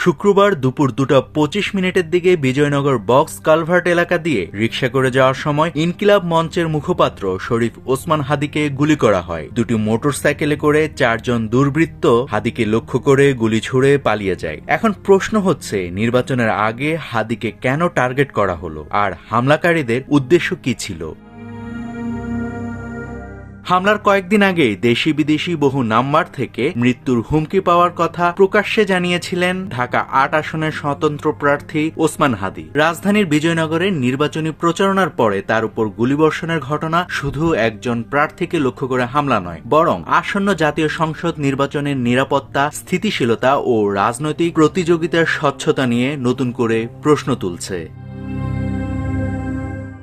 শুক্রবার দুপুর 2:25 দিকে বিজয়নগর বক্স কালভার্ট এলাকা দিয়ে রিকশা করে যাওয়ার সময় ইনকিলাব মঞ্চের মুখপাত্র শরীফ ওসমান হাদিকে গুলি করা হয়। দুটি মোটরসাইকেলে করে 4 জন দুর্বৃত্ত হাদিকে লক্ষ্য করে গুলি ছুড়ে পালিয়ে যায়। এখন প্রশ্ন হচ্ছে, নির্বাচনের আগে হাদিকে কেন টার্গেট করা হলো, আর হামলাকারীদের উদ্দেশ্য কি ছিল? হামলার কয়েকদিন আগেই দেশি বিদেশি বহু নাম্বার থেকে মৃত্যুর হুমকি পাওয়ার কথা প্রকাশ্যে জানিয়েছিলেন ঢাকা 8 আসনের স্বতন্ত্র প্রার্থী ওসমান হাদি। রাজধানীর বিজয়নগরের নির্বাচনী প্রচারণার পরে তার উপর গুলিবর্ষণের ঘটনা শুধু একজন প্রার্থীকে লক্ষ্য করে হামলা নয়, বরং আসন্ন জাতীয় সংসদ নির্বাচনের নিরাপত্তা, স্থিতিশীলতা ও রাজনৈতিক প্রতিযোগিতার স্বচ্ছতা নিয়ে নতুন করে প্রশ্ন তুলছে।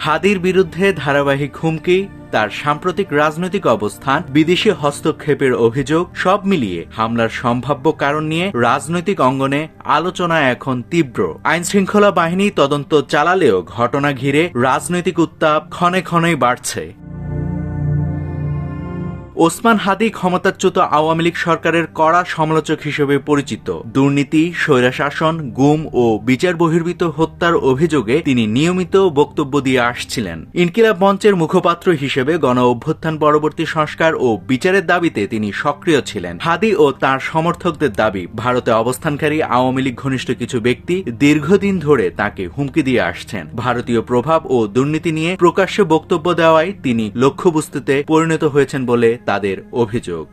হাদির বিরুদ্ধে ধারাবাহিক হুমকি, তার সাম্প্রতিক রাজনৈতিক অবস্থান, বিদেশি হস্তক্ষেপের অভিযোগ, সব মিলিয়ে হামলার সম্ভাব্য কারণ নিয়ে রাজনৈতিক অঙ্গনে আলোচনা এখন তীব্র। আইনশৃঙ্খলা বাহিনী তদন্ত চালালেও ঘটনা ঘিরে রাজনৈতিক উত্তাপ ক্ষণে ক্ষণেই বাড়ছে। ওসমান হাদি ক্ষমতাচ্যুত আওয়ামী লীগ সরকারের কড়া সমালোচক হিসেবে পরিচিত। দুর্নীতি, স্বৈরশাসন, গুম ও বিচার বহির্ভূত হত্যার অভিযোগে তিনি নিয়মিত বক্তব্য দিয়ে আসছিলেন। ইনকিলাব মঞ্চের মুখপাত্র হিসেবে গণ অভ্যুত্থান পরবর্তী সংস্কার ও বিচারের দাবিতে তিনি সক্রিয় ছিলেন। হাদি ও তার সমর্থকদের দাবি, ভারতে অবস্থানকারী আওয়ামী লীগ ঘনিষ্ঠ কিছু ব্যক্তি দীর্ঘদিন ধরে তাকে হুমকি দিয়ে আসছেন। ভারতীয় প্রভাব ও দুর্নীতি নিয়ে প্রকাশ্যে বক্তব্য দেওয়ায় তিনি লক্ষ্যবস্তুতে পরিণত হয়েছেন বলে তাদের অভিযোগ।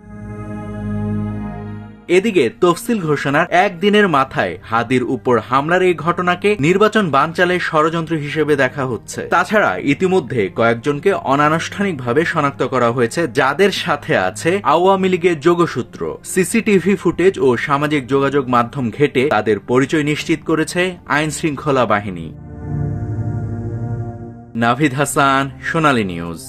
এদিকে তফসিল ঘোষণার একদিনের মাথায় হাদির উপর হামলার এই ঘটনাকে নির্বাচন বানচালের ষড়যন্ত্র হিসেবে দেখা হচ্ছে। তাছাড়া ইতিমধ্যে কয়েকজনকে অনানুষ্ঠানিকভাবে শনাক্ত করা হয়েছে, যাদের সাথে আছে আওয়ামী লীগের যোগসূত্র। সিসিটিভি ফুটেজ ও সামাজিক যোগাযোগ মাধ্যম ঘেঁটে তাদের পরিচয় নিশ্চিত করেছে আইন শৃঙ্খলা বাহিনী। নাভিদ হাসান, সোনালী নিউজ।